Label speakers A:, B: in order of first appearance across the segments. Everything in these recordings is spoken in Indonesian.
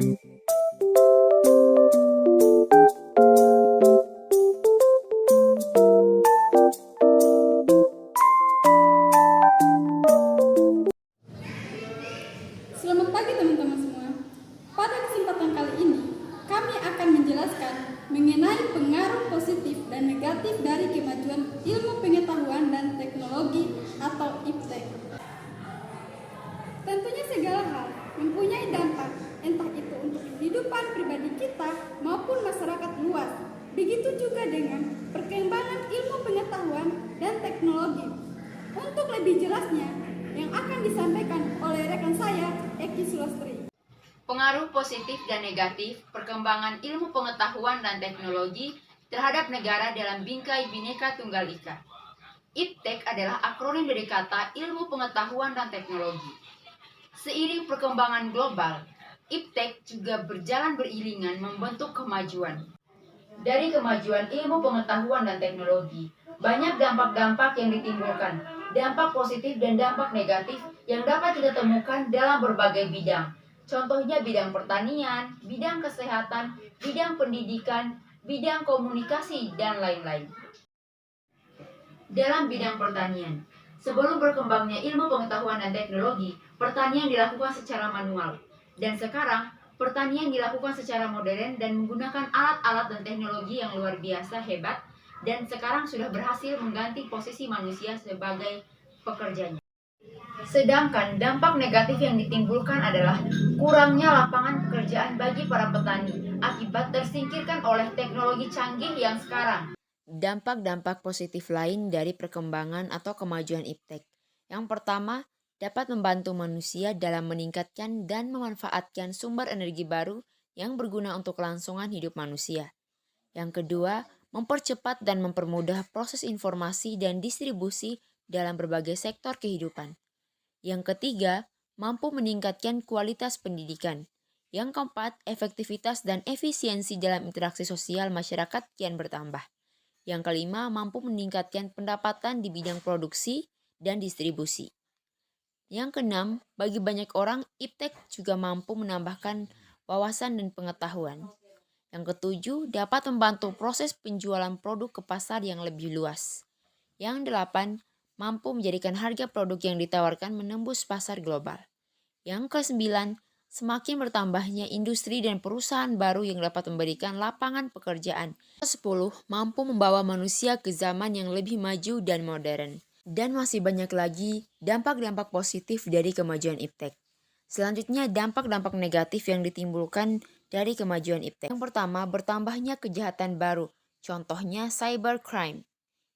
A: Selamat pagi teman-teman semua. Pada kesempatan kali ini, kami akan menjelaskan mengenai pengaruh positif dan negatif dari kemajuan ilmu pengetahuan dan teknologi atau IPTEK. Tentunya segala hal mempunyai dampak, entah itu untuk kehidupan pribadi kita maupun masyarakat luas. Begitu juga dengan perkembangan ilmu pengetahuan dan teknologi. Untuk lebih jelasnya, yang akan disampaikan oleh rekan saya, Eki Sulastri.
B: Pengaruh positif dan negatif perkembangan ilmu pengetahuan dan teknologi terhadap negara dalam bingkai Bhinneka Tunggal Ika. IPTEK adalah akronim dari kata ilmu pengetahuan dan teknologi. Seiring perkembangan global, IPTEK juga berjalan beriringan membentuk kemajuan. Dari kemajuan ilmu pengetahuan dan teknologi, banyak dampak-dampak yang ditimbulkan, dampak positif dan dampak negatif yang dapat kita temukan dalam berbagai bidang. Contohnya bidang pertanian, bidang kesehatan, bidang pendidikan, bidang komunikasi, dan lain-lain. Dalam bidang pertanian, sebelum berkembangnya ilmu pengetahuan dan teknologi, pertanian dilakukan secara manual. Dan sekarang, pertanian dilakukan secara modern dan menggunakan alat-alat dan teknologi yang luar biasa hebat, dan sekarang sudah berhasil mengganti posisi manusia sebagai pekerjanya. Sedangkan dampak negatif yang ditimbulkan adalah kurangnya lapangan pekerjaan bagi para petani akibat tersingkirkan oleh teknologi canggih yang sekarang. Dampak-dampak positif lain dari perkembangan atau kemajuan IPTEK. Yang pertama, dapat membantu manusia dalam meningkatkan dan memanfaatkan sumber energi baru yang berguna untuk kelangsungan hidup manusia. Yang kedua, mempercepat dan mempermudah proses informasi dan distribusi dalam berbagai sektor kehidupan. Yang ketiga, mampu meningkatkan kualitas pendidikan. Yang keempat, efektivitas dan efisiensi dalam interaksi sosial masyarakat kian bertambah. Yang kelima, mampu meningkatkan pendapatan di bidang produksi dan distribusi. Yang keenam, bagi banyak orang, IPTEK juga mampu menambahkan wawasan dan pengetahuan. Yang ketujuh, dapat membantu proses penjualan produk ke pasar yang lebih luas. Yang delapan, mampu menjadikan harga produk yang ditawarkan menembus pasar global. Yang kesembilan, semakin bertambahnya industri dan perusahaan baru yang dapat memberikan lapangan pekerjaan. Kesepuluh, mampu membawa manusia ke zaman yang lebih maju dan modern. Dan masih banyak lagi dampak-dampak positif dari kemajuan IPTEK. Selanjutnya, dampak-dampak negatif yang ditimbulkan dari kemajuan IPTEK. Yang pertama, bertambahnya kejahatan baru, contohnya cybercrime.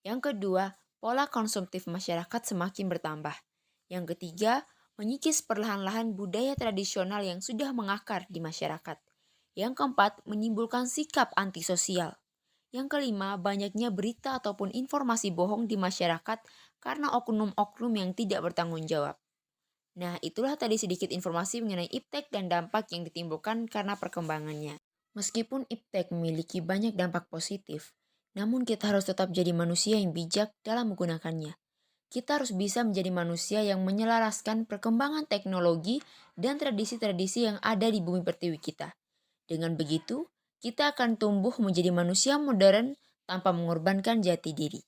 B: Yang kedua, pola konsumtif masyarakat semakin bertambah. Yang ketiga, mengikis perlahan-lahan budaya tradisional yang sudah mengakar di masyarakat. Yang keempat, menimbulkan sikap antisosial. Yang kelima, banyaknya berita ataupun informasi bohong di masyarakat karena oknum-oknum yang tidak bertanggung jawab. Nah, itulah tadi sedikit informasi mengenai IPTEK dan dampak yang ditimbulkan karena perkembangannya. Meskipun IPTEK memiliki banyak dampak positif, namun kita harus tetap jadi manusia yang bijak dalam menggunakannya. Kita harus bisa menjadi manusia yang menyelaraskan perkembangan teknologi dan tradisi-tradisi yang ada di bumi pertiwi kita. Dengan begitu, kita akan tumbuh menjadi manusia modern tanpa mengorbankan jati diri.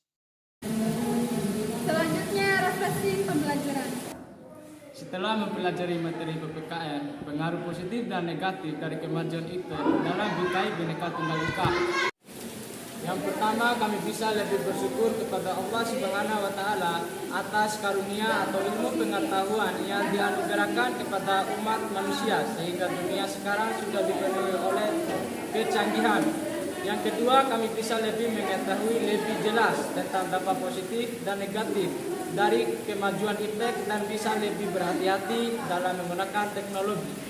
A: Selanjutnya, refleksi pembelajaran.
C: Setelah mempelajari materi PPKN, pengaruh positif dan negatif dari kemajuan IPTEK dalam bingkai Bhinneka Tunggal Ika. Yang pertama, kami bisa lebih bersyukur kepada Allah Subhanahu wa Ta'ala atas karunia atau ilmu pengetahuan yang dianugerahkan kepada umat manusia, sehingga dunia sekarang sudah dipenuhi oleh kecanggihan. Yang kedua, kami bisa lebih mengetahui lebih jelas tentang dampak positif dan negatif dari kemajuan IPTEK dan bisa lebih berhati-hati dalam menggunakan teknologi.